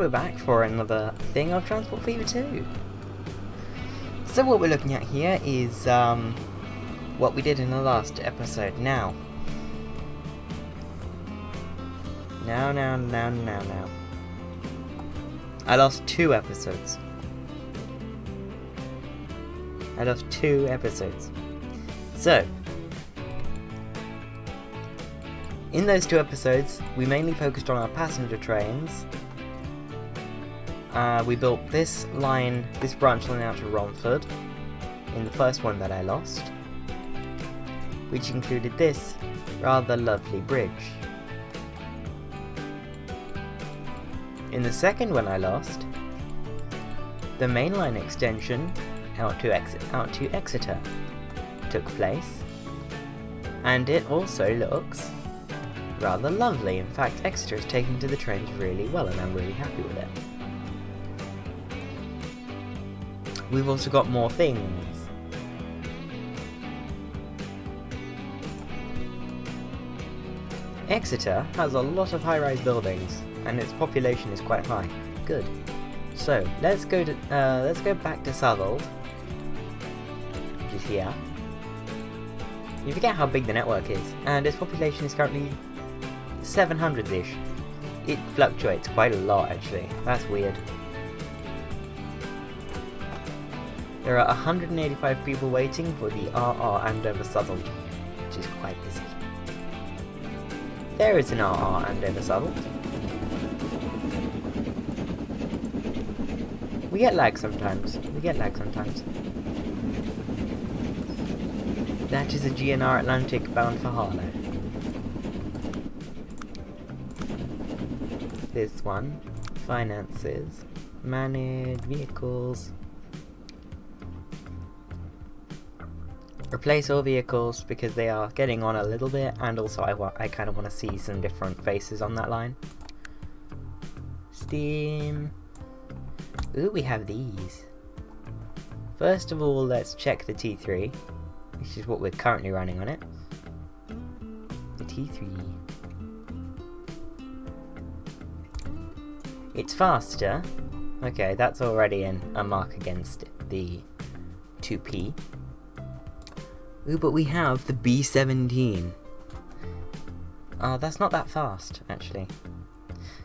we're back for another thing of Transport Fever 2. So what we're looking at here is what we did in the last episode. Now. I lost 2 episodes. So, in those 2 episodes, we mainly focused on our passenger trains. We built this branch line out to Romford, in the first one that I lost, which included this rather lovely bridge. In the second one I lost, the mainline extension out to Exeter took place, and it also looks rather lovely. In fact, Exeter is taking to the trains really well, and I'm really happy with it. We've also got more things. Exeter has a lot of high-rise buildings, and its population is quite high. Good. So let's go back to Southwold, which is here. You forget how big the network is, and its population is currently 700-ish. It fluctuates quite a lot, actually. That's weird. There are 185 people waiting for the RR Andover Southwold, which is quite busy. There is an RR Andover Southwold. We get lag sometimes. That is a GNR Atlantic bound for Harlow. This one, finances, manage vehicles, replace all vehicles because they are getting on a little bit, and also I kind of want to see some different faces on that line. Steam. Ooh, we have these. First of all, let's check the T3, which is what we're currently running on it. The T3. It's faster. Okay, that's already a mark against the 2P. Ooh, but we have the B17. Oh, that's not that fast, actually.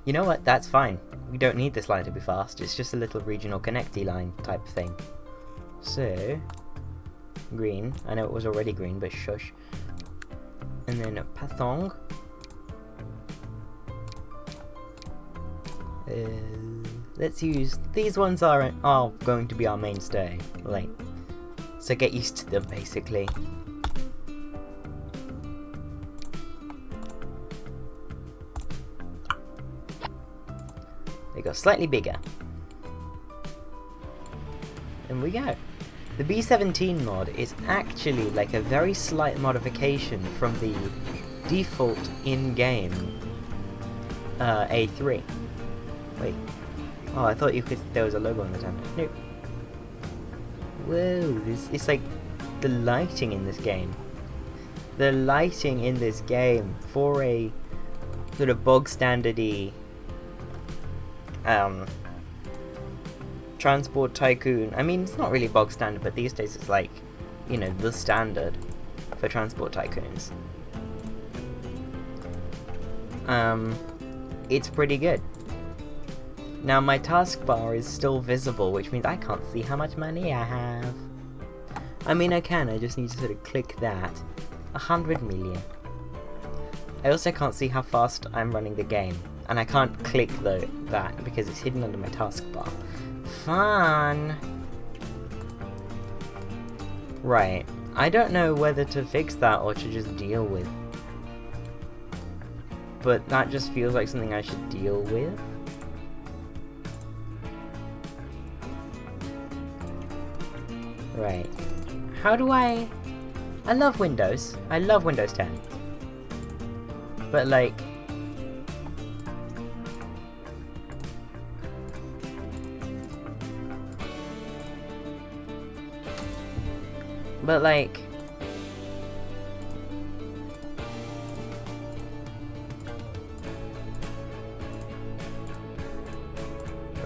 You know what? That's fine. We don't need this line to be fast. It's just a little regional connecty line type thing. So, green. I know it was already green, but shush. And then a Pathong. Let's use... These ones are going to be our mainstay. Like, so get used to them, basically. They got slightly bigger. There we go. The B17 mod is actually like a very slight modification from the default in-game A3. Wait. Oh, I thought there was a logo on the tent. Nope. Whoa, it's like the lighting in this game. The lighting in this game for a sort of bog standardy Transport Tycoon. I mean, it's not really bog standard, but these days it's like, you know, the standard for Transport Tycoons. It's pretty good. Now my taskbar is still visible, which means I can't see how much money I have. I mean, I can, I just need to sort of click that. 100 million. I also can't see how fast I'm running the game. And I can't click that because it's hidden under my taskbar. Fun! Right. I don't know whether to fix that or to just deal with. But that just feels like something I should deal with. Right. How do I love Windows. I love Windows 10. But like...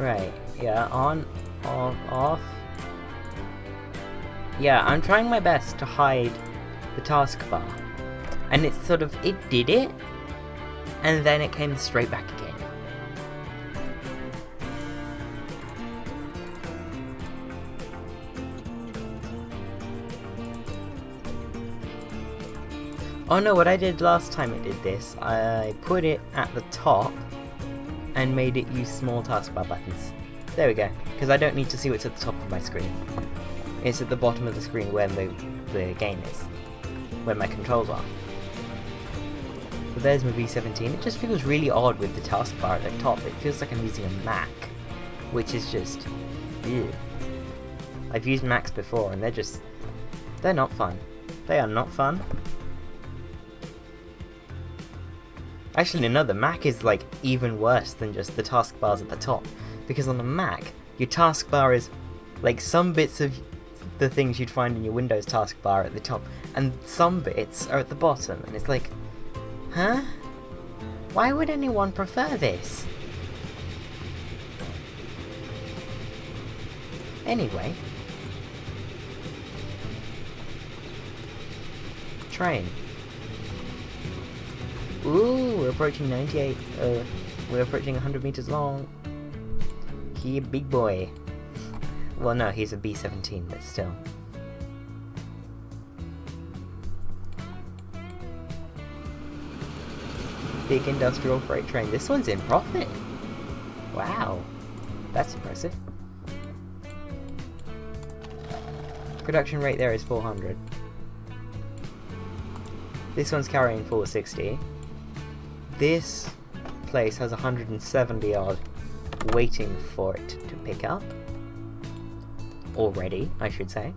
Right, yeah, on, off, off. Yeah, I'm trying my best to hide the taskbar. And it sort of, it did it, and then it came straight back again. Oh no, what I did last time it did this, I put it at the top and made it use small taskbar buttons. There we go, because I don't need to see what's at the top of my screen. It's at the bottom of the screen where the game is, where my controls are. So there's my B17. It just feels really odd with the taskbar at the top. It feels like I'm using a Mac, which is just, ew. I've used Macs before and they're not fun. They are not fun. Actually, no, the Mac is like even worse than just the taskbars at the top. Because on the Mac, your taskbar is like some bits of the things you'd find in your Windows taskbar at the top, and some bits are at the bottom, and it's like, huh? Why would anyone prefer this? Anyway. Train. Ooh, we're approaching 98. We're approaching 100 meters long. He a big boy. Well, no, he's a B-17, but still. Big industrial freight train. This one's in profit. Wow, that's impressive. Production rate there is 400. This one's carrying 460. This place has 170 odd waiting for it to pick up. Already, I should say.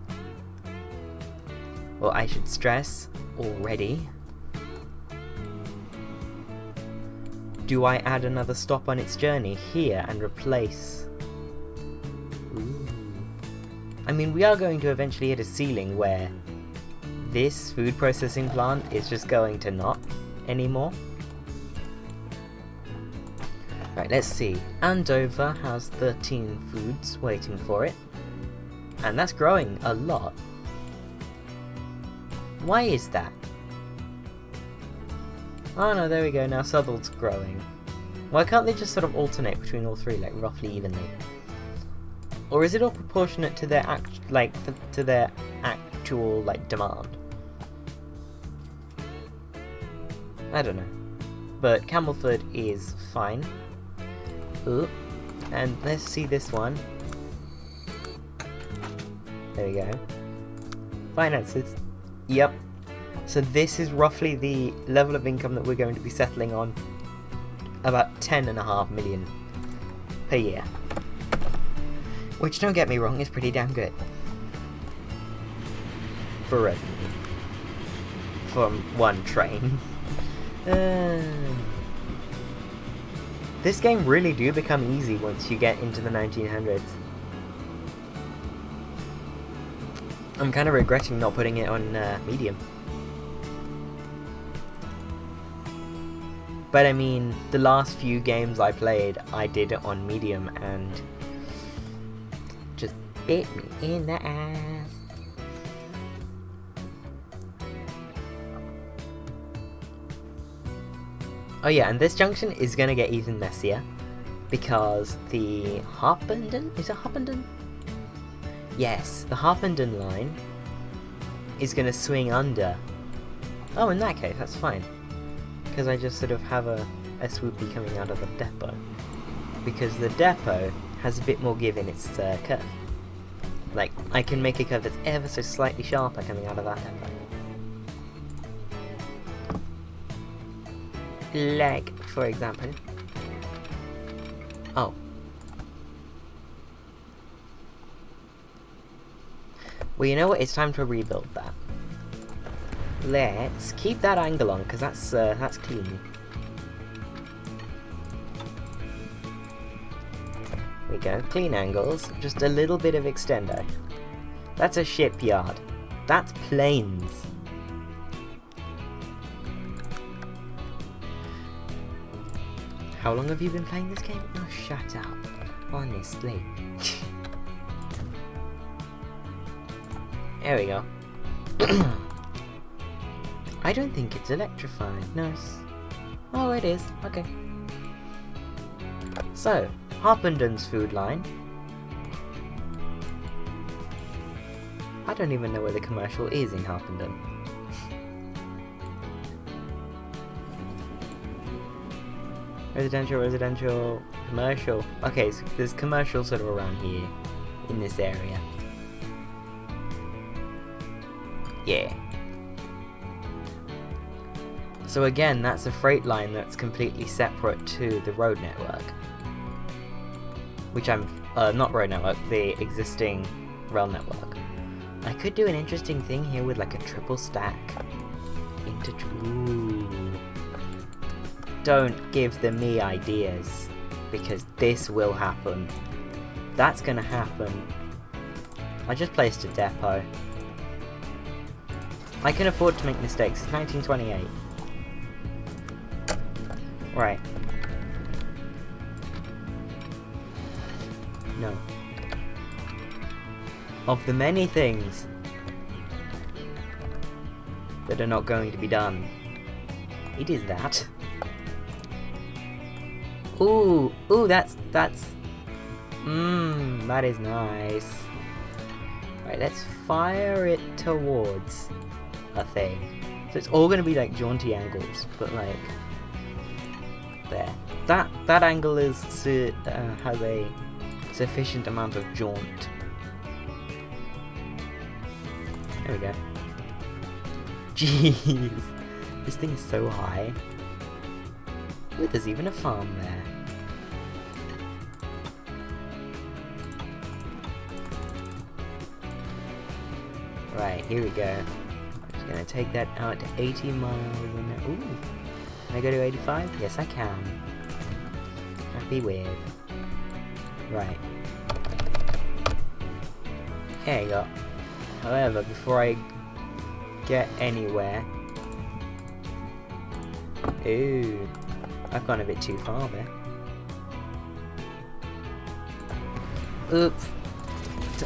Well, I should stress, already. Do I add another stop on its journey here and replace... Ooh. I mean, we are going to eventually hit a ceiling where this food processing plant is just going to not anymore. Right, let's see. Andover has 13 foods waiting for it. And that's growing a lot. Why is that? Oh no, there we go, now Southall's growing. Why can't they just sort of alternate between all three, like roughly evenly? Or is it all proportionate to their actual like demand? I don't know. But Campbellford is fine. Ooh. And let's see this one. There we go. Finances. Yep. So this is roughly the level of income that we're going to be settling on. About 10.5 million per year. Which, don't get me wrong, is pretty damn good. For revenue. From one train. This game really do become easy once you get into the 1900s. I'm kind of regretting not putting it on medium. But I mean, the last few games I played, I did it on medium and just bit me in the ass. Oh yeah, and this junction is gonna get even messier because the Harpenden, is it Harpenden? Yes, the Harpenden line is gonna swing under. Oh, in that case, that's fine. Because I just sort of have a swoopy coming out of the depot. Because the depot has a bit more give in its curve. Like, I can make a curve that's ever so slightly sharper coming out of that depot. Like, for example. Oh. Well, you know what? It's time to rebuild that. Let's keep that angle on, because that's clean. There we go. Clean angles. Just a little bit of extendo. That's a shipyard. That's planes. How long have you been playing this game? Oh, shut up. Honestly. There we go. I don't think it's electrified. No. Oh, it is. Okay. So, Harpenden's food line. I don't even know where the commercial is in Harpenden. Residential, commercial. Okay, so there's commercial sort of around here, in this area. Yeah. So again, that's a freight line that's completely separate to the road network. Which not road network, the existing rail network. I could do an interesting thing here with like a triple stack. Ooh. Don't give me ideas, because this will happen. That's gonna happen. I just placed a depot. I can afford to make mistakes. It's 1928. Right. No. Of the many things that are not going to be done, it is that. Ooh, that's, that is nice. Right, let's fire it towards a thing. So it's all gonna be like jaunty angles, but like, there. That angle is has a sufficient amount of jaunt. There we go. Jeez, this thing is so high. Ooh, there's even a farm there. Right, here we go. I'm just gonna take that out to 80 miles an hour. Ooh, can I go to 85? Yes, I can. Happy with. Right. There you go. However, before I get anywhere... Ooh, I've gone a bit too far there. Oops.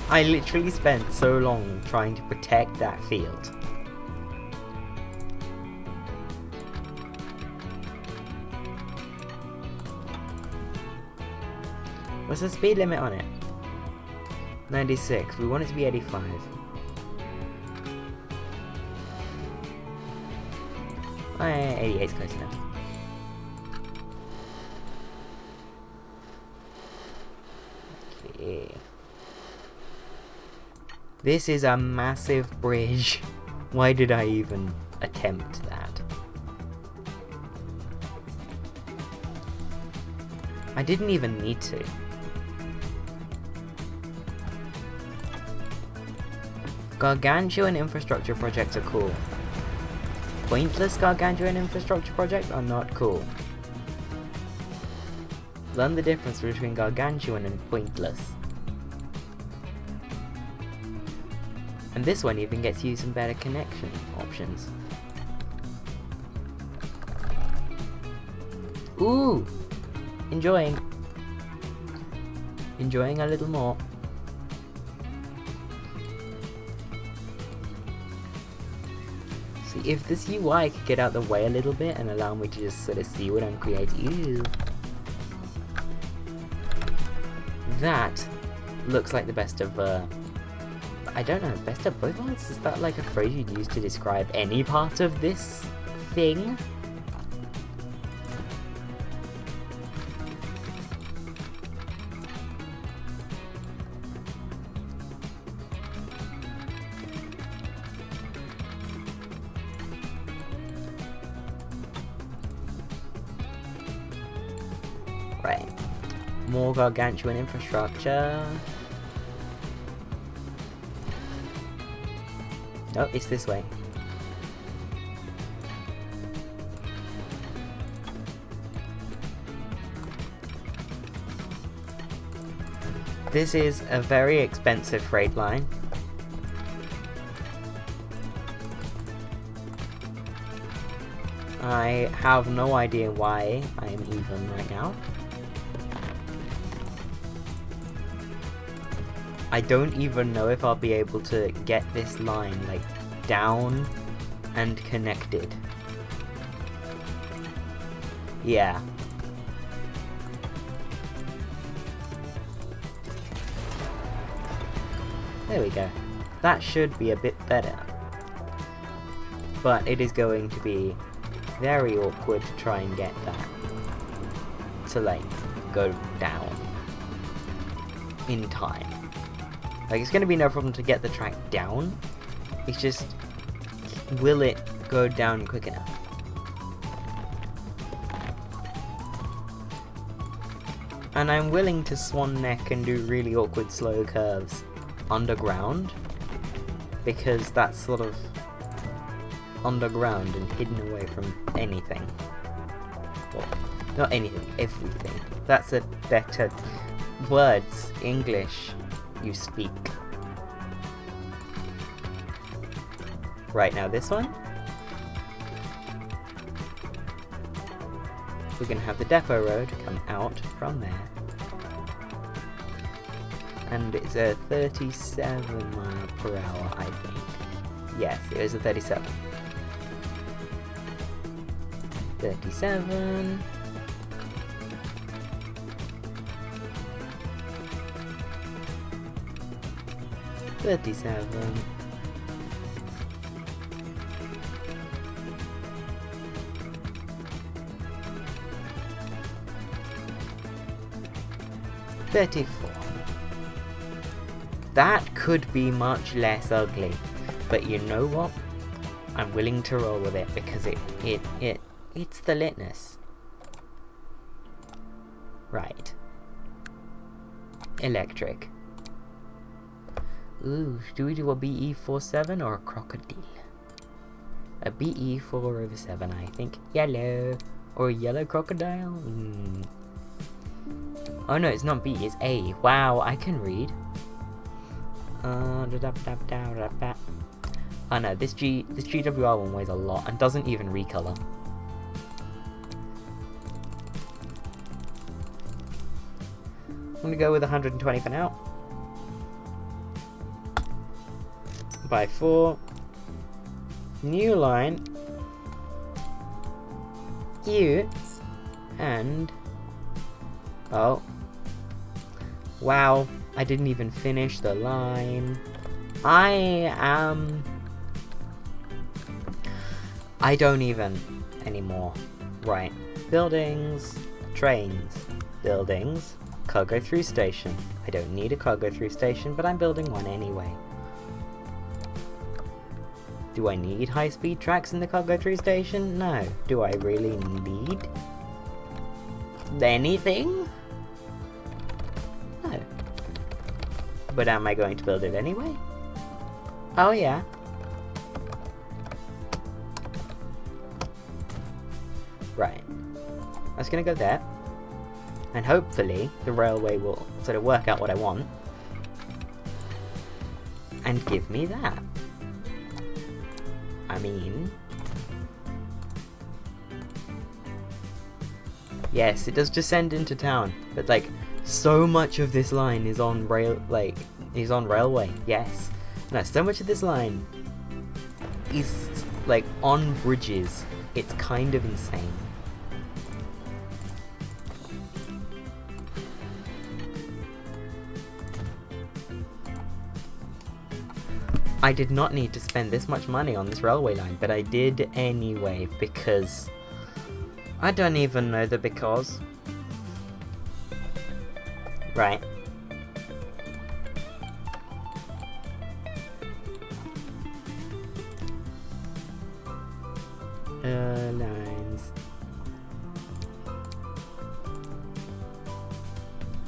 I literally spent so long trying to protect that field. What's the speed limit on it? 96. We want it to be 85. Oh, yeah, 88 is close enough. Okay. This is a massive bridge. Why did I even attempt that? I didn't even need to. Gargantuan infrastructure projects are cool. Pointless gargantuan infrastructure projects are not cool. Learn the difference between gargantuan and pointless. And this one even gets you some better connection options. Ooh! Enjoying a little more. See, if this UI could get out the way a little bit and allow me to just sort of see what I'm creating. Ew. That looks like the best of, I don't know, best of both worlds? Is that like a phrase you'd use to describe any part of this thing? Right. More gargantuan infrastructure. Oh, it's this way. This is a very expensive freight line. I have no idea why I am even right now. I don't even know if I'll be able to get this line, like, down and connected. Yeah. There we go. That should be a bit better. But it is going to be very awkward to try and get that to, like, go down in time. Like, it's going to be no problem to get the track down. It's just, will it go down quick enough? And I'm willing to swan neck and do really awkward slow curves underground, because that's sort of underground and hidden away from anything. Well, not anything, everything. That's a better words, English, you speak. Right, now this one. We're going to have the depot road come out from there. And it's a 37 mile per hour, I think. Yes, it is a 37. 37. $37. $34. That could be much less ugly, but you know what? I'm willing to roll with it because it's the litness. Right. Electric. Ooh, do we do a BE47 or a crocodile? A BE4/7, I think. Yellow. Or yellow crocodile? Oh no, it's not B, it's A. Wow, I can read. Oh no, this GWR one weighs a lot and doesn't even recolor. I'm gonna go with 120 for now. By 4. New line. Cute. And... oh. Wow, I didn't even finish the line. I don't even anymore. Right. Buildings, trains, buildings, cargo through station. I don't need a cargo through station, but I'm building one anyway. Do I need high-speed tracks in the cargo through station? No. Do I really need anything? No. But am I going to build it anyway? Oh yeah. Right. I was gonna go there. And hopefully the railway will sort of work out what I want. And give me that. I mean... yes, it does descend into town, but like, so much of this line is on railway, yes. No, so much of this line is like on bridges. It's kind of insane. I did not need to spend this much money on this railway line, but I did anyway, because... I don't even know the because. Right. Lines.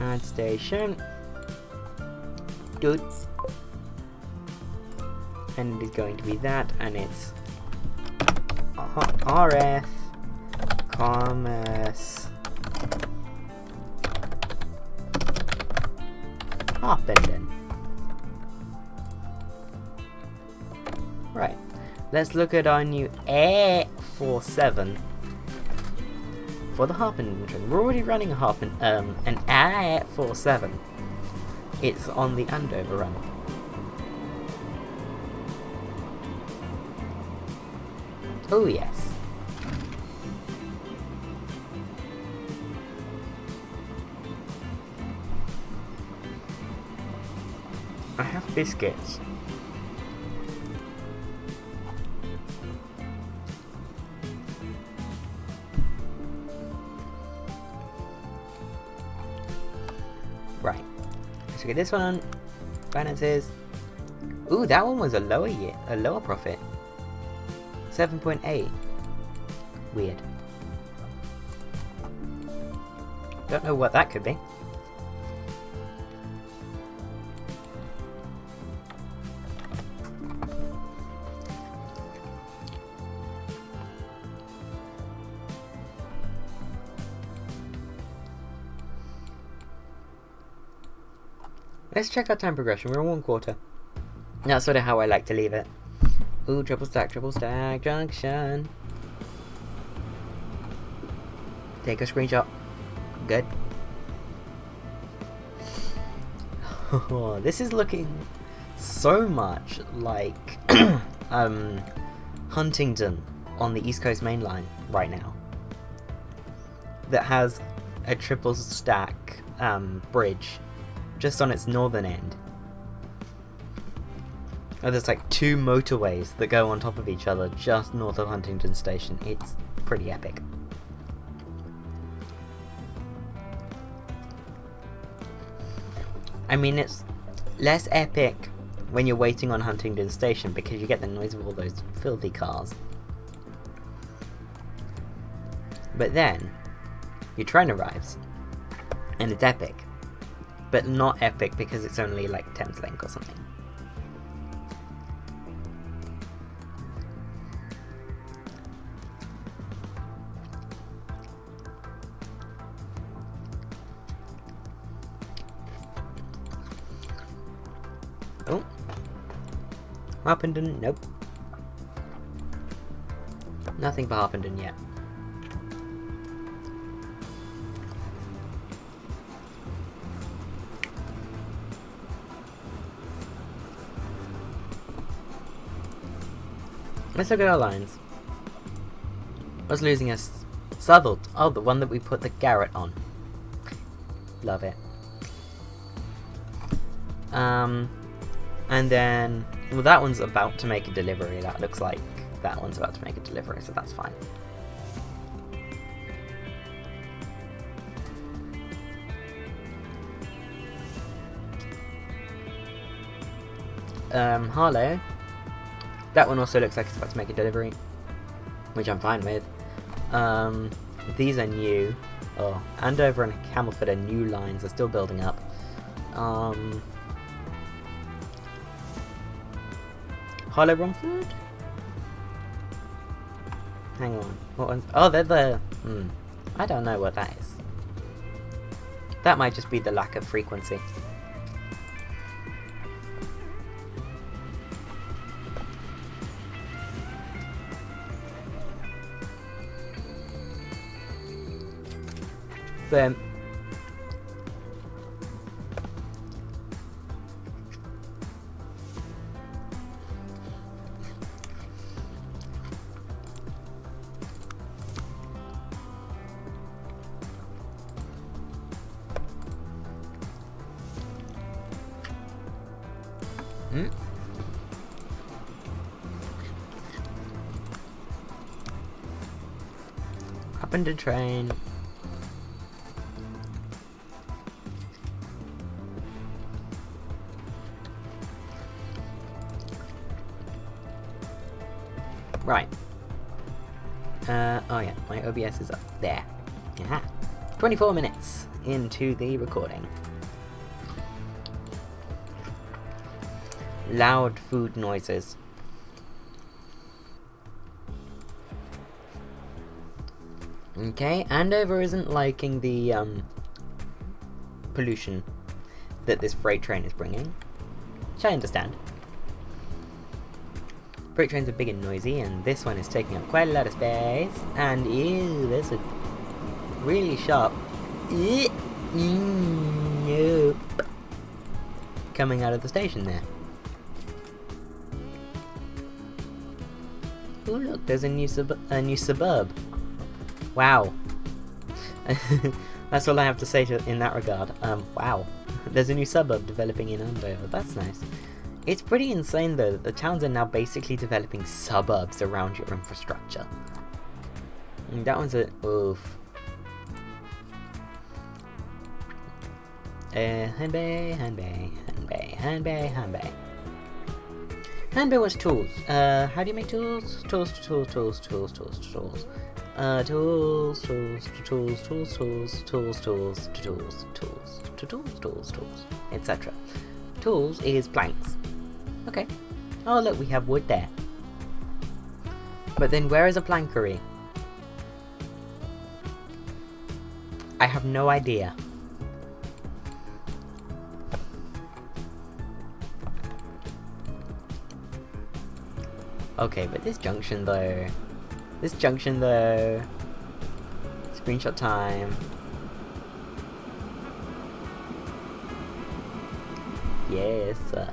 Add station. Doots. And it is going to be that, and it's RF Commerce Harpenden. Right, let's look at our new Air 47 for the Harpenden train. We're already running a an Air 47. It's on the Andover run. Oh yes. I have biscuits. Right. Let's get this one. Finances. Ooh, that one was a lower profit. 7.8. Weird. Don't know what that could be. Let's check our time progression. We're on 1 quarter. That's sort of how I like to leave it. Ooh, triple stack junction. Take a screenshot. Good. Oh, this is looking so much like Huntingdon on the East Coast Main Line right now. That has a triple stack bridge just on its northern end. Oh, there's like 2 motorways that go on top of each other just north of Huntingdon Station. It's pretty epic. I mean, it's less epic when you're waiting on Huntingdon Station because you get the noise of all those filthy cars. But then, your train arrives, and it's epic. But not epic because it's only like Thameslink or something. Oh. Harpenden, nope. Nothing for Harpenden yet. Let's look at our lines. What's losing us? Southwold. Oh, the one that we put the Garrett on. Love it. And then, well, that one's about to make a delivery. That looks like that one's about to make a delivery, so that's fine. Harlow. That one also looks like it's about to make a delivery, which I'm fine with. These are new. Oh, Andover and Camelford are new lines. They're still building up. Harlow Romford? Hang on. What ones? Oh, they're the... I don't know what that is. That might just be the lack of frequency. But Harpenden train. Right. Oh yeah, my OBS is up there. Aha. 24 minutes into the recording. Loud food noises. Okay, Andover isn't liking the pollution that this freight train is bringing, which I understand. Freight trains are big and noisy, and this one is taking up quite a lot of space. And ew, there's a really sharp. Nope. coming out of the station there. Oh look, there's a new suburb. Wow. That's all I have to say in that regard. Wow. There's a new suburb developing in Andover. That's nice. It's pretty insane though that the towns are now basically developing suburbs around your infrastructure. And that one's a oof. Herne Bay, Herne Bay, Herne Bay, Herne Bay, Herne Bay. Herne Bay wants tools. How do you make tools? Tools, etc. Tools is planks. Okay. Oh look, we have wood there. But then where is a plankery? I have no idea. Okay, but this junction though. Screenshot time. Yes, sir.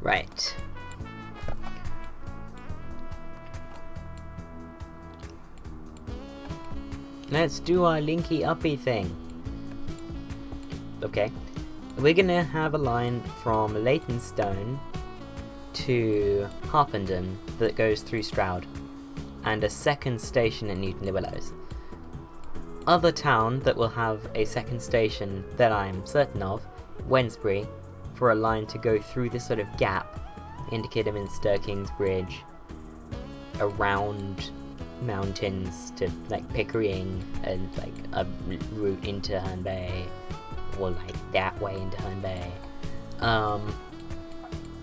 Right. Let's do our linky uppy thing. Okay. We're gonna have a line from Leytonstone to Harpenden that goes through Stroud, and a second station at Newton-le-Willows. Other town that will have a second station that I'm certain of, Wednesbury, for a line to go through this sort of gap into Kidderminster, Kingsbridge, around mountains to like Pickering, and like a route into Herne Bay, or like that way into Herne Bay.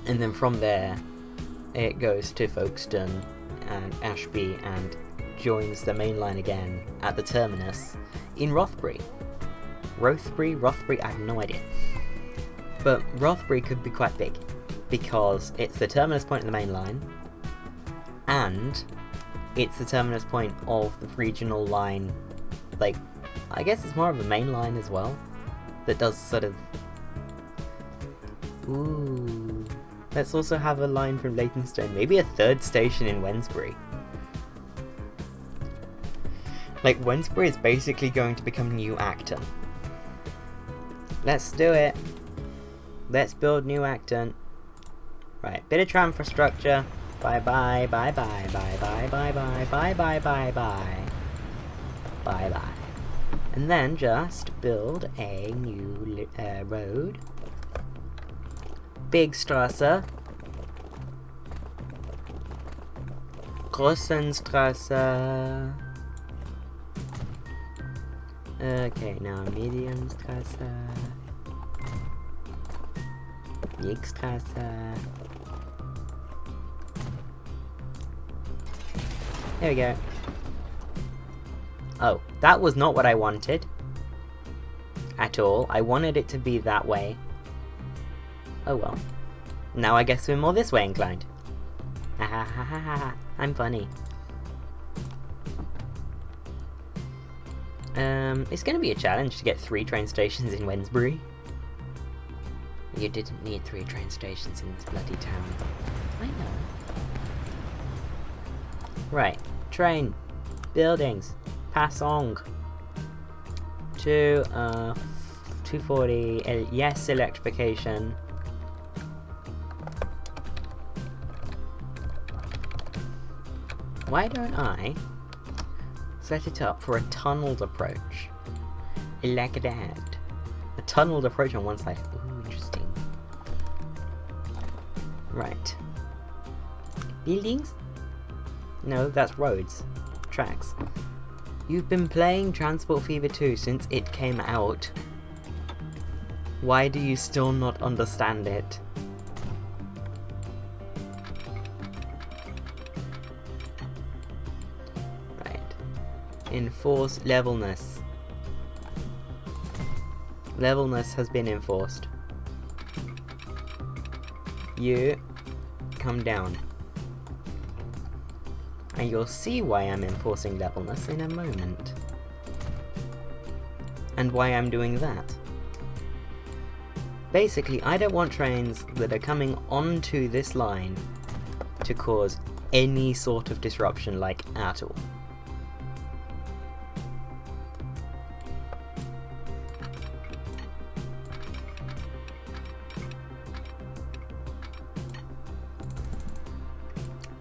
And then from there, it goes to Folkestone and Ashby and joins the main line again at the terminus in Rothbury. Rothbury, I have no idea. But Rothbury could be quite big, because it's the terminus point of the main line, and it's the terminus point of the regional line, like, I guess it's more of a main line as well, that does sort of... Ooh... Let's also have a line from Leytonstone, maybe a third station in Wednesbury. Like, Wednesbury is basically going to become New Acton. Let's do it. Let's build New Acton. Right, bit of infrastructure. Bye bye, bye bye, bye bye, bye bye, bye bye, bye bye. Bye bye. And then just build a new road. Big Strasse. Grossenstrasse. Okay, now Medium Strasse. Big Strasse. There we go. Oh, that was not what I wanted. At all. I wanted it to be that way. Oh well. Now I guess we're more this way inclined. Ha ha ha ha ha. I'm funny. It's gonna be a challenge to get 3 train stations in Wednesbury. You didn't need 3 train stations in this bloody town. I know. Right. Train. Buildings. Passong. To, 240. Yes, electrification. Why don't I set it up for a tunneled approach? Like that. A tunneled approach on one side. Ooh, interesting. Right. Buildings? No, that's roads. Tracks. You've been playing Transport Fever 2 since it came out. Why do you still not understand it? Enforce levelness. Levelness has been enforced. You come down. And you'll see why I'm enforcing levelness in a moment. And why I'm doing that. Basically, I don't want trains that are coming onto this line to cause any sort of disruption, like, at all.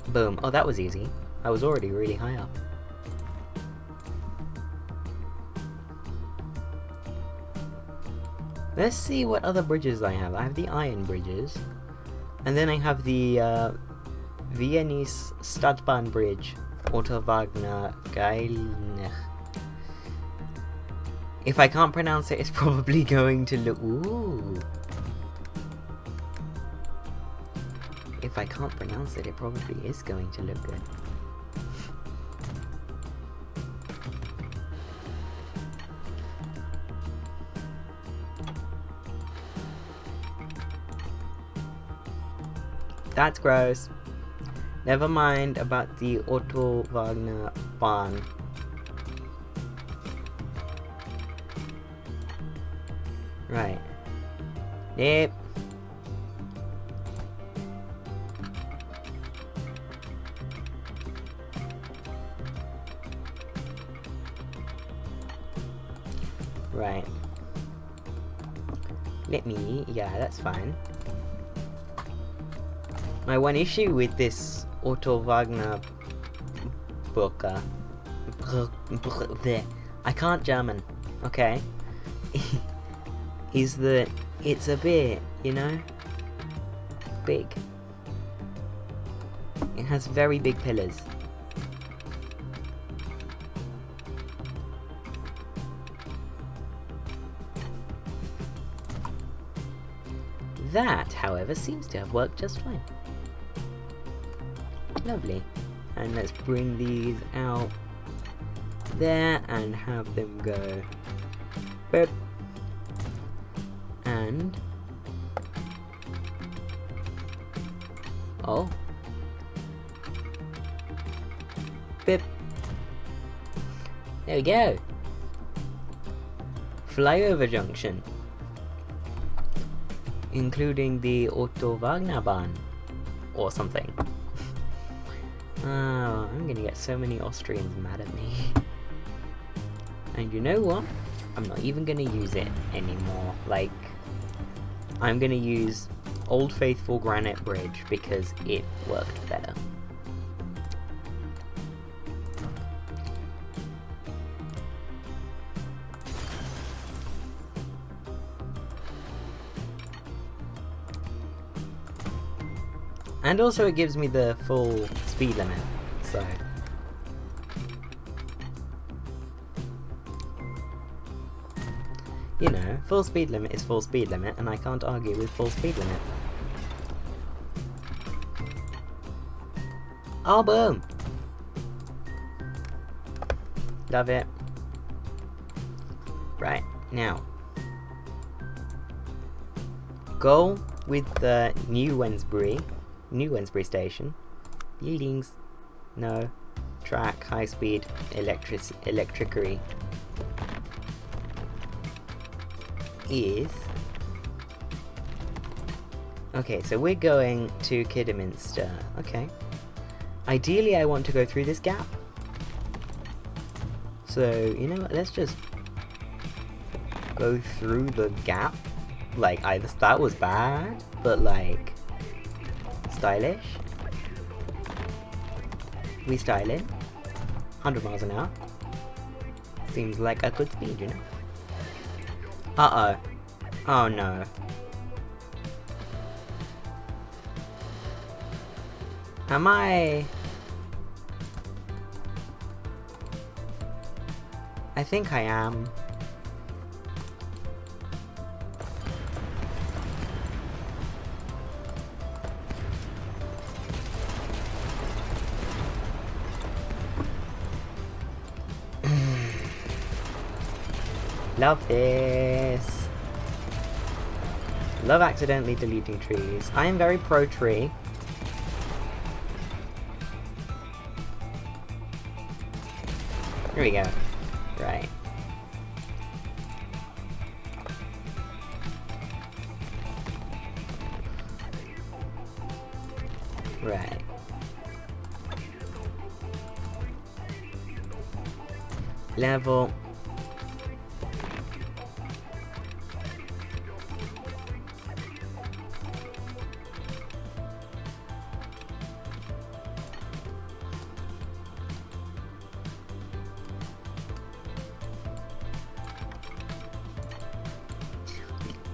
Boom. Oh, that was easy. I was already really high up. Let's see what other bridges I have. I have the iron bridges. And then I have the Viennese Stadtbahn Bridge. Otto Wagner Geilnech. If I can't pronounce it, it's probably going to look... Ooh. If I can't pronounce it, it probably is going to look good. That's gross. Never mind about the Otto Wagner Bahn. Right. Yep. Right. Let me... Yeah, that's fine. My one issue with this Otto Wagner book, I can't German, okay? Is that it's a bit, you know, big. It has very big pillars. That, however, seems to have worked just fine. Lovely. And let's bring these out there and have them go. Boop. And... oh. Boop. There we go. Flyover junction. Including the Otto Wagner Bahn. Or something. Oh, I'm gonna get so many Austrians mad at me. And you know what? I'm not even gonna use it anymore. Like, I'm gonna use Old Faithful Granite Bridge because it worked better. And also it gives me the full speed limit, so... you know, full speed limit is full speed limit, and I can't argue with full speed limit. Oh, boom! Love it. Right, now. Goal with the new Wednesbury station. Buildings. No. Track, high speed, electricity. Is... okay, so we're going to Kidderminster. Okay. Ideally, I want to go through this gap. So, you know what, let's just go through the gap. Like, that was bad, but like, stylish. We style it. 100 miles an hour. Seems like a good speed, you know. Uh-oh. Oh no. Am I think I am. Love this. Love accidentally deleting trees. I am very pro tree. Here we go. Right. Right. Level.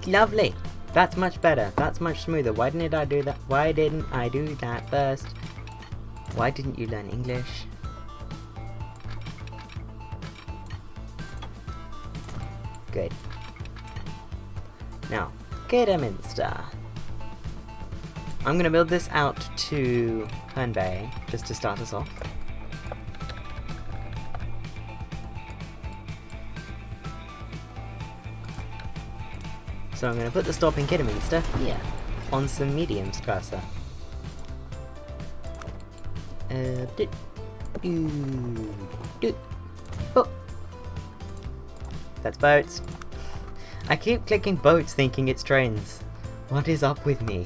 Lovely. That's much better. That's much smoother. Why didn't I do that? Why didn't I do that first? Why didn't you learn English? Good. Now, Kidderminster. I'm gonna build this out to Herne Bay, just to start us off. So I'm going to put the stop in Kidderminster here, on some medium strasser. Oh. That's boats. I keep clicking boats thinking it's trains. What is up with me?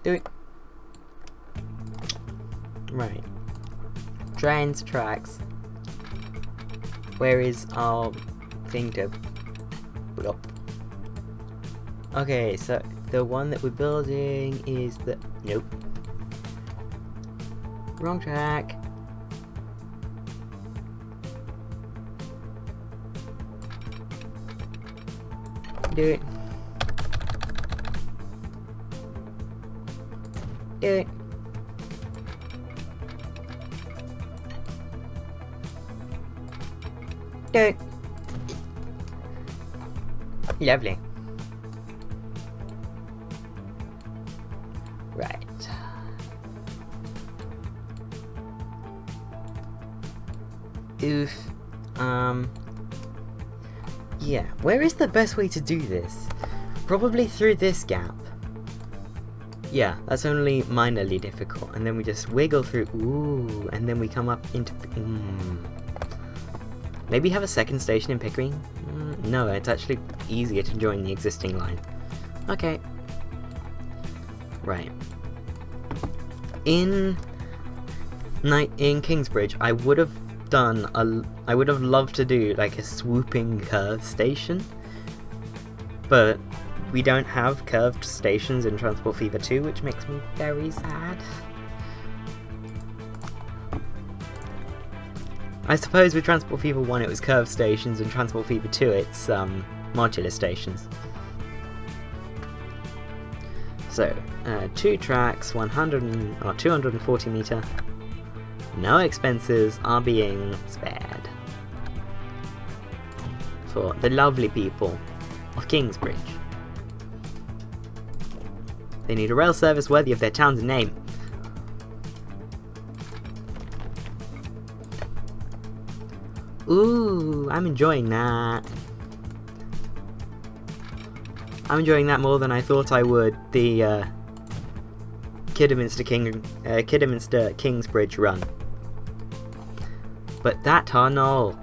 Do it. Right. Trains, tracks. Where is our thing to put up? Okay, so the one that we're building is the... Nope. Wrong track. Do it. Do it. Do it. Lovely. Right. Oof. Yeah, where is the best way to do this? Probably through this gap. Yeah, that's only minorly difficult, and then we just wiggle through, ooh, and then we come up into, Maybe have a second station in Pickering? No, it's actually easier to join the existing line. Okay. Right. In Kingsbridge, I would have loved to do like a swooping curve station, but we don't have curved stations in Transport Fever 2, which makes me very sad. I suppose with Transport Fever 1 it was curved stations, and Transport Fever 2 it's modular stations. So, 2 tracks, 240 meter. No expenses are being spared for the lovely people of Kingsbridge. They need a rail service worthy of their town's name. Ooh, I'm enjoying that. I'm enjoying that more than I thought I would, the Kidderminster Kingsbridge run. But that tunnel.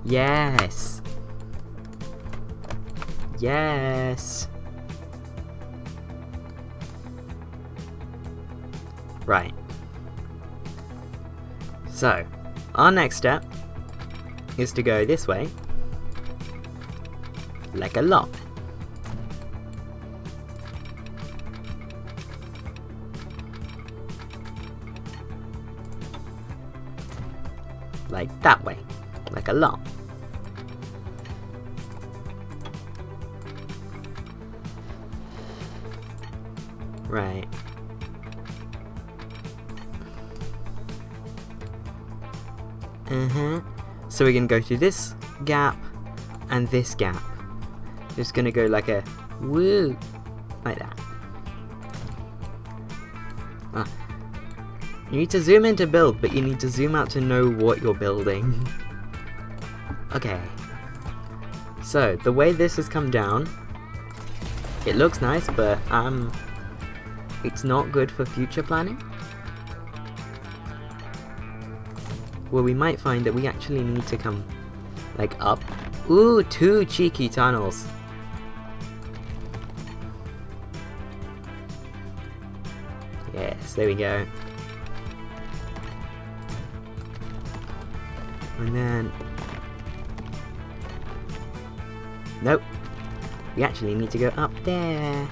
Yes. Yes. Right. So, our next step is to go this way, like a lot. Like that way, like a lot. Right. So we're gonna go through this gap and this gap. Just gonna go like a woo, like that. You need to zoom in to build, but you need to zoom out to know what you're building. Okay. So the way this has come down It looks nice, but it's not good for future planning. Well, we might find that we actually need to come, like, up. Ooh, 2 cheeky tunnels. Yes, there we go. And then... Nope. We actually need to go up there.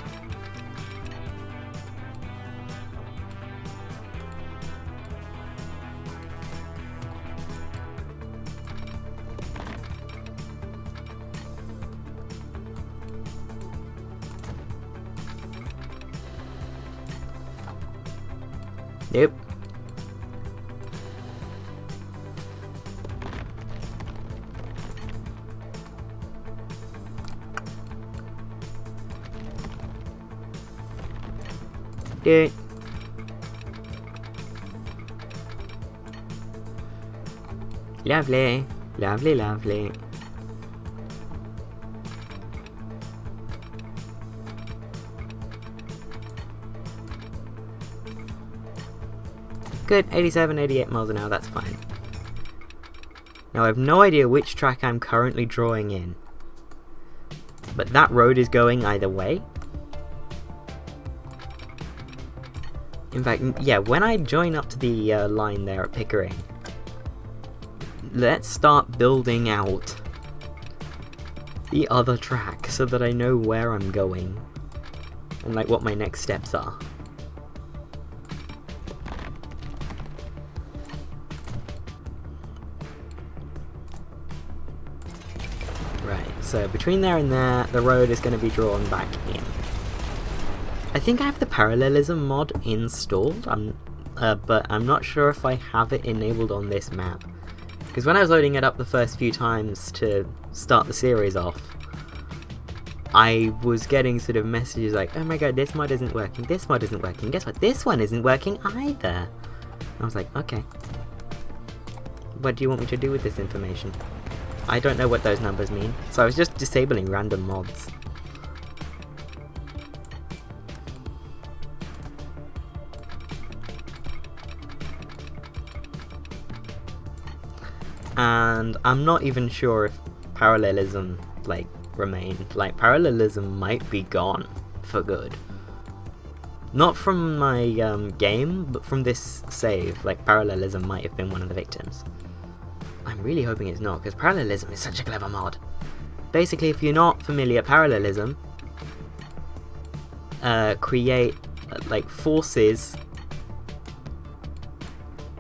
Nope. Dude. Lovely. Lovely, lovely. Good, 87, 88 miles an hour, that's fine. Now I have no idea which track I'm currently drawing in. But that road is going either way. In fact, yeah, when I join up to the line there at Pickering, let's start building out the other track so that I know where I'm going and like what my next steps are. Right, so between there and there, the road is going to be drawn back in. I think I have the parallelism mod installed, but I'm not sure if I have it enabled on this map. Because when I was loading it up the first few times to start the series off, I was getting sort of messages like, oh my god, this mod isn't working, this mod isn't working, guess what, this one isn't working either. I was like, okay. What do you want me to do with this information? I don't know what those numbers mean, so I was just disabling random mods. And I'm not even sure if parallelism, like, remained. Like, parallelism might be gone for good. Not from my game, but from this save. Like, parallelism might have been one of the victims. I'm really hoping it's not, because parallelism is such a clever mod. Basically, if you're not familiar, parallelism create, like, forces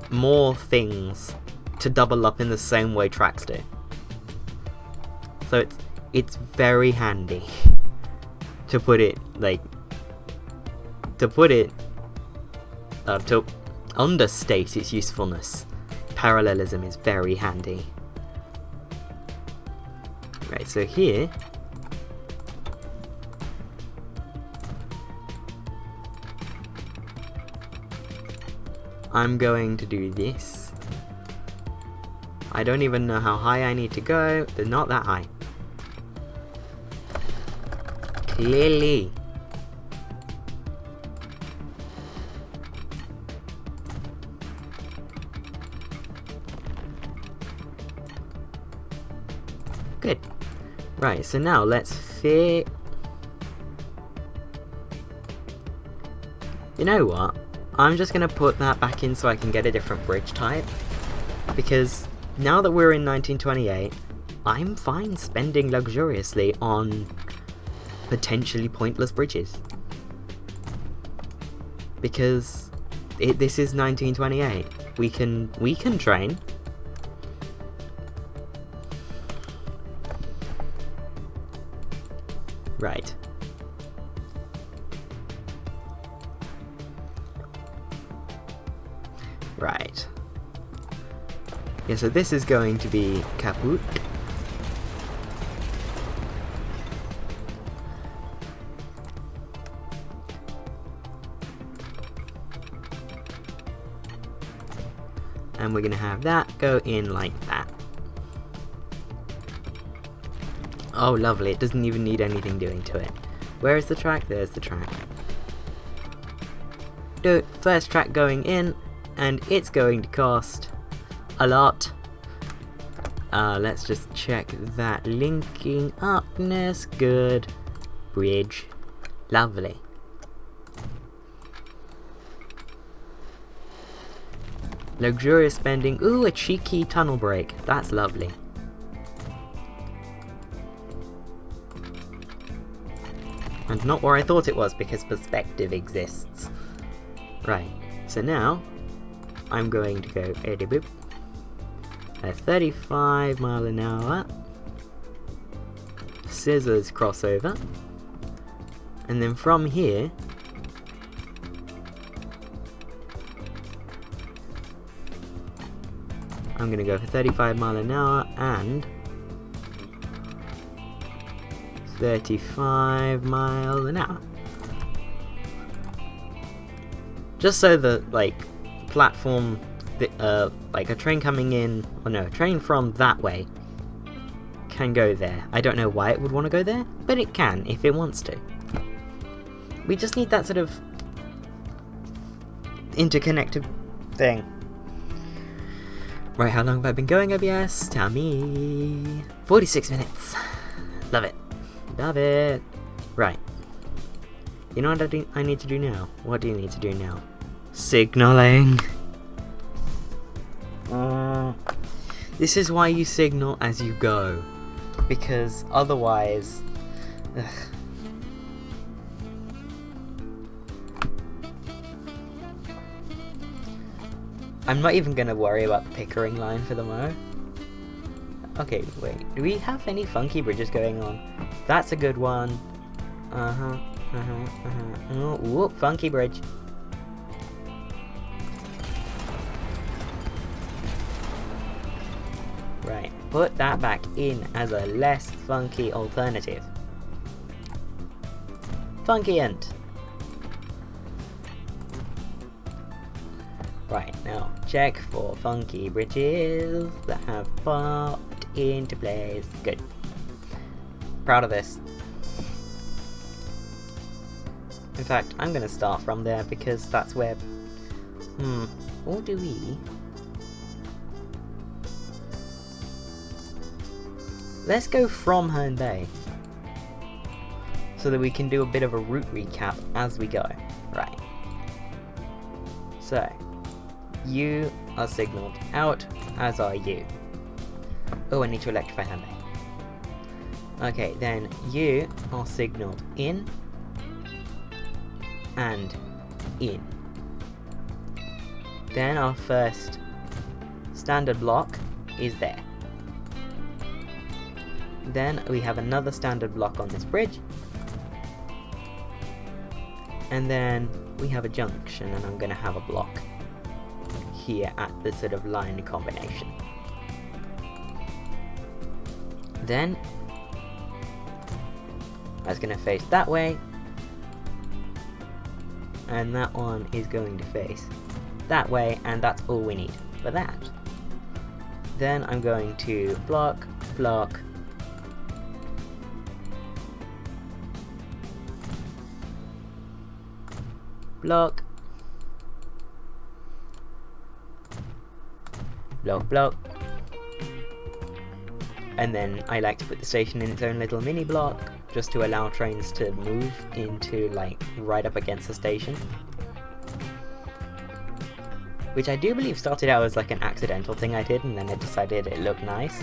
more things to double up in the same way tracks do. So it's very handy to put it, like, to understate its usefulness. Parallelism is very handy. Right, so here I'm going to do this. I don't even know how high I need to go. They're not that high. Clearly. Good. Right, so now let's fit... You know what? I'm just going to put that back in so I can get a different bridge type. Because now that we're in 1928, I'm fine spending luxuriously on potentially pointless bridges. Because this is 1928. We can train. Right. Right. Yeah, so this is going to be kaput. And we're going to have that go in like that. Oh, lovely. It doesn't even need anything doing to it. Where is the track? There's the track. First track going in, and it's going to cost a lot. Let's just check that linking upness. Good. Bridge. Lovely. Luxurious spending. Ooh, a cheeky tunnel break. That's lovely. And not where I thought it was, because perspective exists. Right, so now I'm going to go boop, at 35 mile an hour, scissors crossover, and then from here I'm going to go for 35 mile an hour and 35 mile an hour. Just so the, like, platform, like a train coming in, or no, a train from that way can go there. I don't know why it would want to go there, but it can if it wants to. We just need that sort of interconnected thing. Right, how long have I been going, OBS? Tell me. 46 minutes. Love it. Love it. Right. You know what I need to do now? What do you need to do now? Signaling. This is why you signal as you go. Because otherwise... Ugh. I'm not even gonna worry about the Pickering line for the mo. Okay, wait. Do we have any funky bridges going on? That's a good one. Oh, whoop, funky bridge. Right, put that back in as a less funky alternative. Funky ant. Right, now check for funky bridges that have popped into place. Good. Proud of this. In fact, I'm going to start from there because that's where... Or do we... Let's go from Herne Bay. So that we can do a bit of a route recap as we go. Right. So, you are signalled out, as are you. Oh, I need to electrify Herne Bay. Okay, then you are signalled in and in. Then our first standard block is there. Then we have another standard block on this bridge. And then we have a junction, and I'm going to have a block here at the sort of line combination. Then that's going to face that way, and that one is going to face that way, and that's all we need for that. Then I'm going to block, block, block, block, block, and then I like to put the station in its own little mini block just to allow trains to move into, like, right up against the station, which I do believe started out as like an accidental thing I did, and then I decided it looked nice.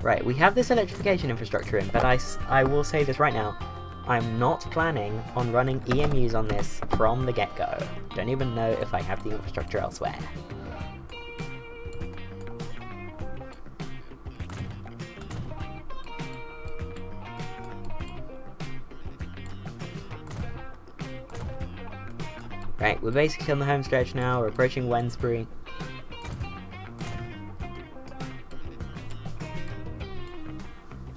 Right, we have this electrification infrastructure in, but I will say this right now, I'm not planning on running EMUs on this from the get-go. Don't even know if I have the infrastructure elsewhere. Right, we're basically on the home stretch now, we're approaching Wednesbury.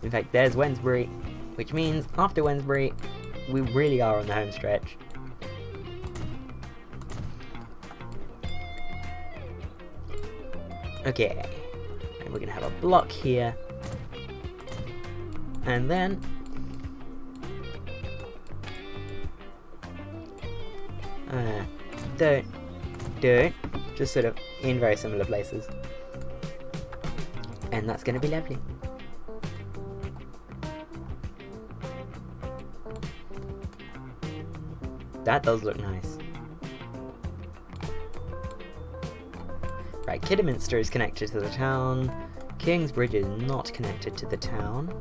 In fact, there's Wednesbury, which means after Wednesbury, we really are on the home stretch. Okay, and we're gonna have a block here, and then don't do it, just sort of in very similar places, and that's gonna be lovely. That does look nice. Right, Kidderminster is connected to the town. Kingsbridge is not connected to the town.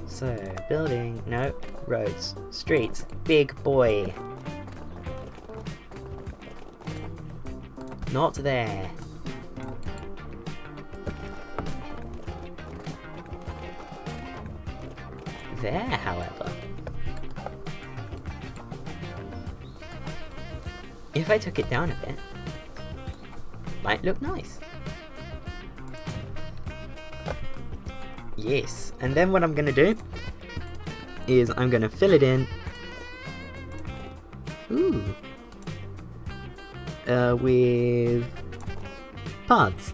So, building, no, roads, streets, big boy. Not there. There, however. If I took it down a bit, might look nice. Yes, and then what I'm gonna do is I'm gonna fill it in. Ooh. With paths.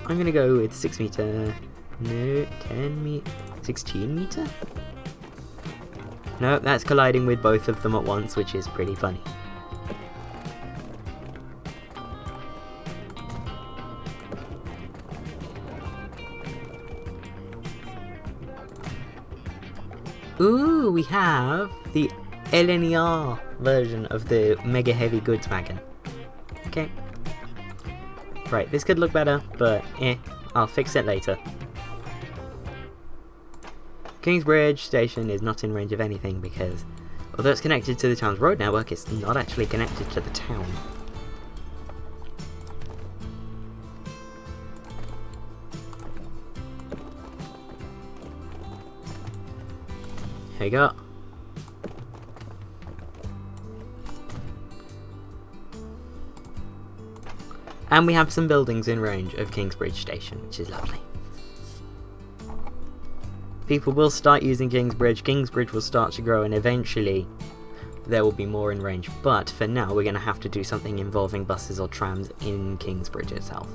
I'm gonna go with 6 meter. No, 10 meter. 16 meter? No, that's colliding with both of them at once, which is pretty funny. Ooh, we have the LNER version of the Mega Heavy Goods Wagon. Okay. Right, this could look better, but I'll fix it later. Kingsbridge Station is not in range of anything because, although it's connected to the town's road network, it's not actually connected to the town. Here we go. And we have some buildings in range of Kingsbridge Station, which is lovely. People will start using Kingsbridge, Kingsbridge will start to grow, and eventually there will be more in range. But for now, we're going to have to do something involving buses or trams in Kingsbridge itself.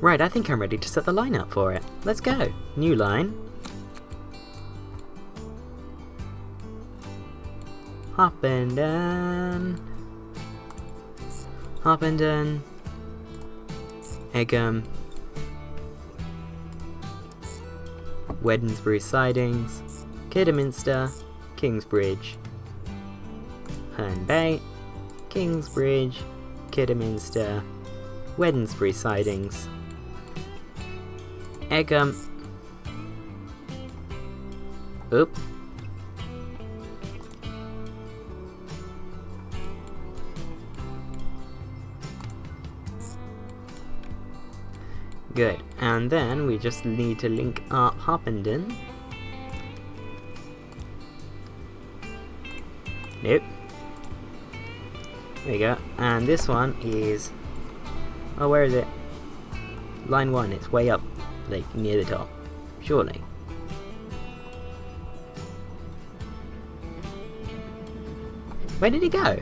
Right, I think I'm ready to set the line up for it. Let's go. New line. Harpenden. Harpenden. Egham. Wednesbury sidings. Kidderminster. Kingsbridge. Herne Bay. Kingsbridge. Kidderminster. Wednesbury sidings. Egham. Oop. Good, and then we just need to link up Harpenden. Nope. There you go, and this one is... oh, where is it? Line 1, it's way up, like, near the top. Surely. Where did it go?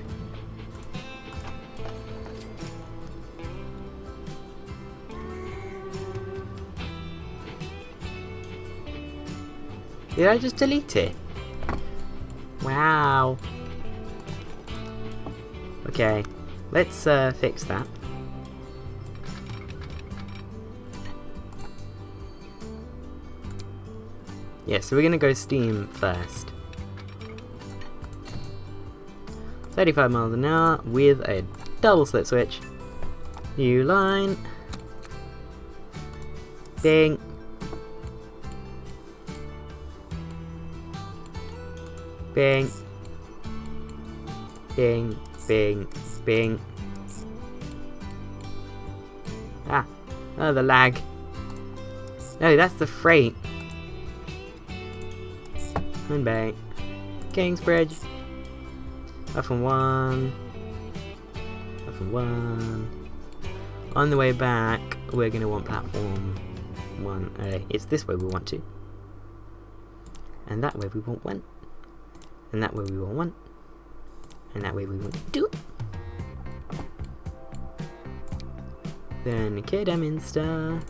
Did I just delete it? Wow. Okay, let's fix that. Yeah, so we're gonna go steam first. 35 miles an hour with a double slip switch. New line. Bing. Bing. Bing, bing, bing. Ah, oh, the lag. No, that's the freight. Herne Bay. Kingsbridge. Off on 1. Off on 1. On the way back, we're going to want platform 1A. It's this way we want to. And that way we want 1. And that way we want 1. And that way we want 2. then Kidderminster,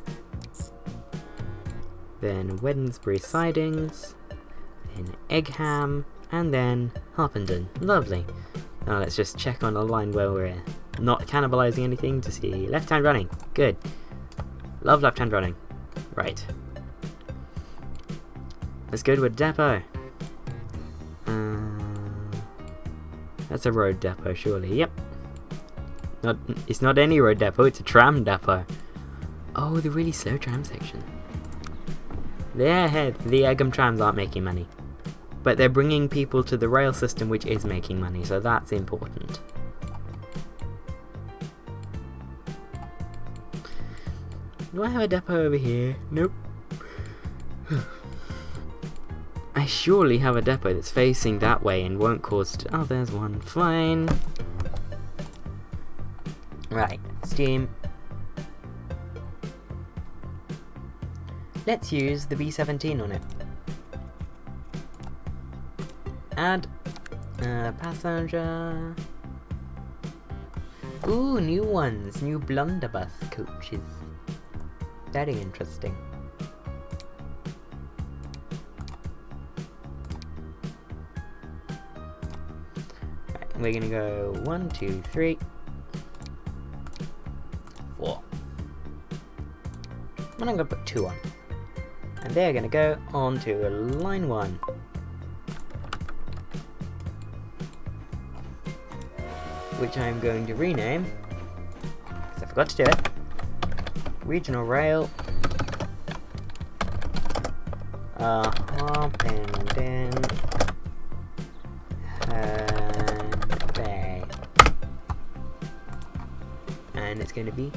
then Wednesbury Sidings, then Egham, and then Harpenden. Lovely. Now let's just check on a line where we're not cannibalising anything to see left-hand running. Good. Love left-hand running. Right. Let's go to a depot. That's a road depot, surely. Yep. It's not any road depot, it's a tram depot. Oh, the really slow tram section. The Egham trams aren't making money. But they're bringing people to the rail system, which is making money, so that's important. Do I have a depot over here? Nope. I surely have a depot that's facing that way and won't cause... Oh, there's one. Fine. Right, steam. Let's use the B17 on it. Add passenger. Ooh, new ones. New blunderbuss coaches. Very interesting. Right, we're gonna go 1, 2, 3, 4. And I'm gonna put 2 on. And they're gonna go on to line 1. Which I'm going to rename, because I forgot to do it, Regional Rail, Harpenden, Herne Bay. And it's going to be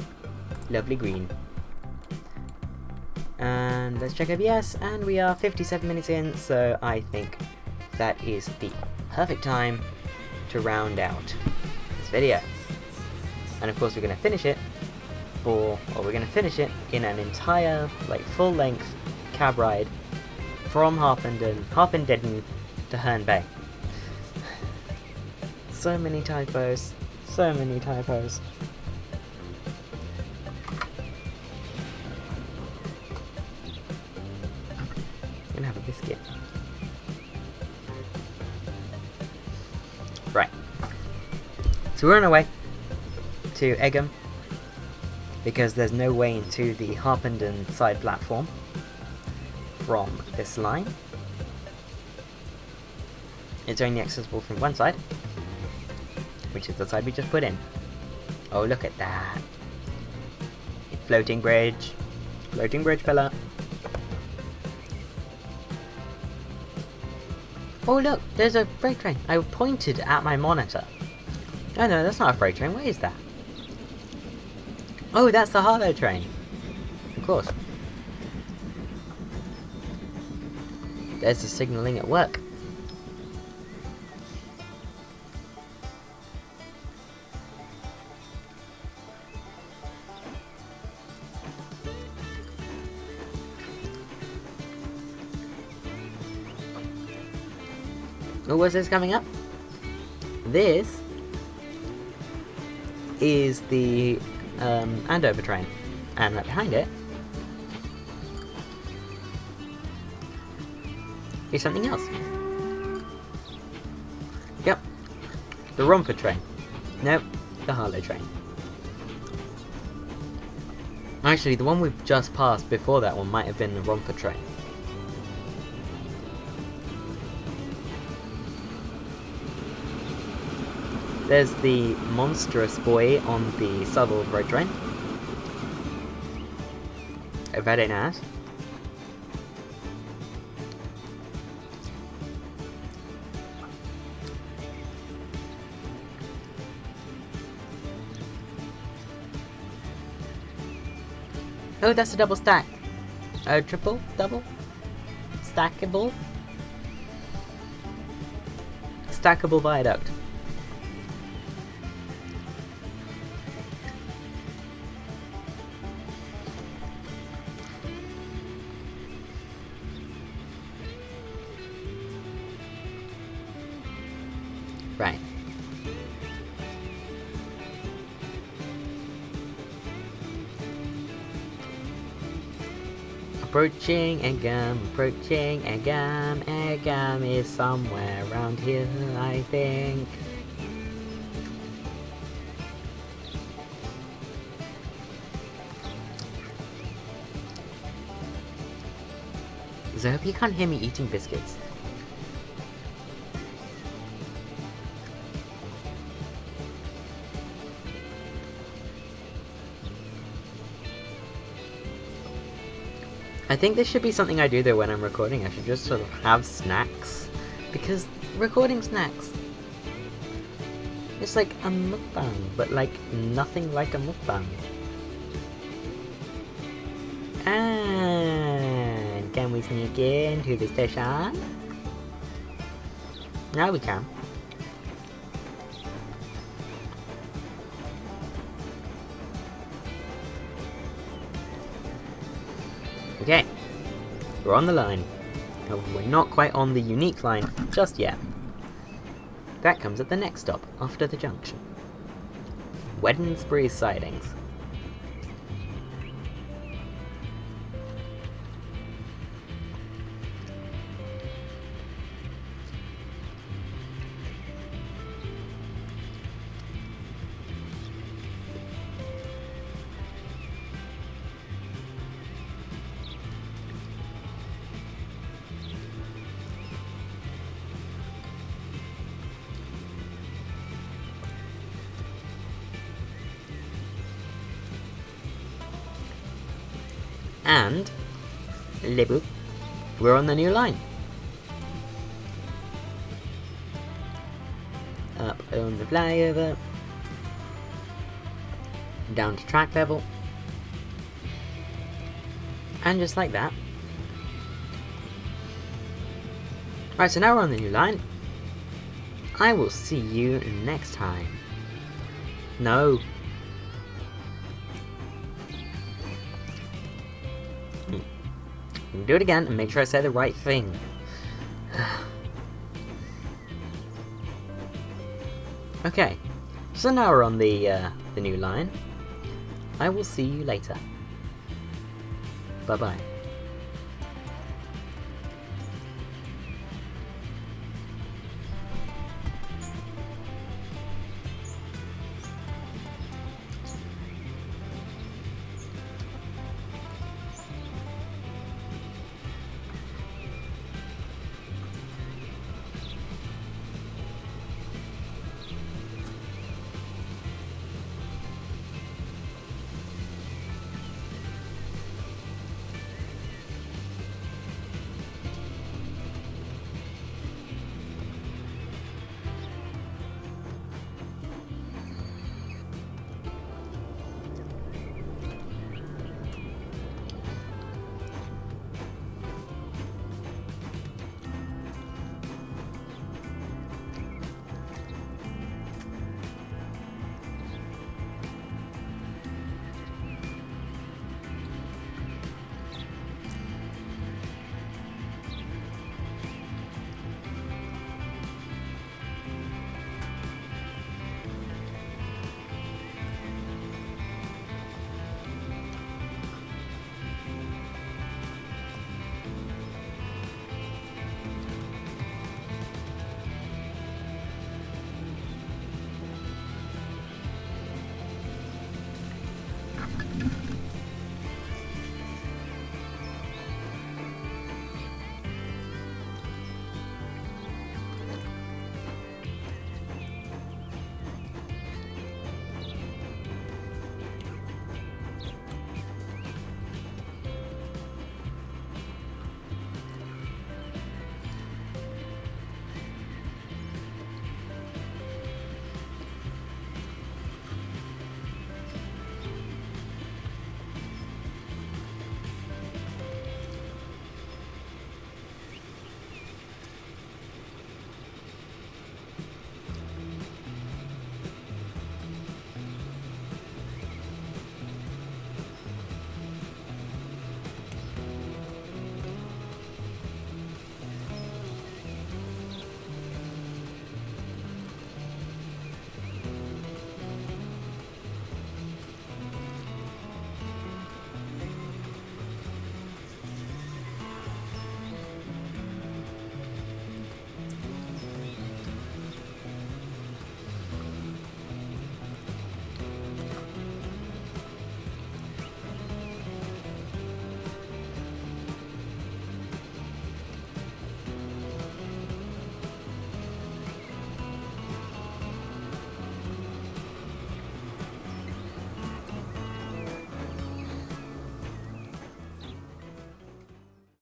lovely green. And let's check OBS, and we are 57 minutes in, so I think that is the perfect time to round out video. And of course we're going to finish it in an entire, like, full-length cab ride from Harpenden to Herne Bay. So many typos. So many typos. I'm gonna have a biscuit. Right. So we're on our way to Egham, because there's no way into the Harpenden side platform from this line. It's only accessible from one side, which is the side we just put in. Oh, look at that. Floating bridge. Floating bridge pillar. Oh look, there's a freight train. I pointed at my monitor. Oh no, that's not a freight train. What is that? Oh, that's the Harlow train. Of course. There's the signalling at work. Oh, what's this coming up? This is the Andover train, and right behind it is something else. Yep, the Romford train. Nope, the Harlow train. Actually, the one we've just passed before that one might have been the Romford train. There's the monstrous boy on the Southall Road train. Very nice. Oh, that's a double stack. Triple? Double? Stackable? Stackable viaduct. Right. Approaching Egham, approaching Egham. Egham is somewhere around here, I think. So I hope you can't hear me eating biscuits. I think this should be something I do though when I'm recording. I should just sort of have snacks. Because recording snacks, it's like a mukbang, but like nothing like a mukbang. And can we sneak into the station? Now we can. Okay, we're on the line. However, we're not quite on the unique line just yet. That comes at the next stop, after the junction. Wednesbury sidings. And, Libu, we're on the new line. Up on the flyover. Down to track level. And just like that. Right, so now we're on the new line. I will see you next time. No. Do it again and make sure I say the right thing. Okay, so now we're on the new line. I will see you later. Bye bye.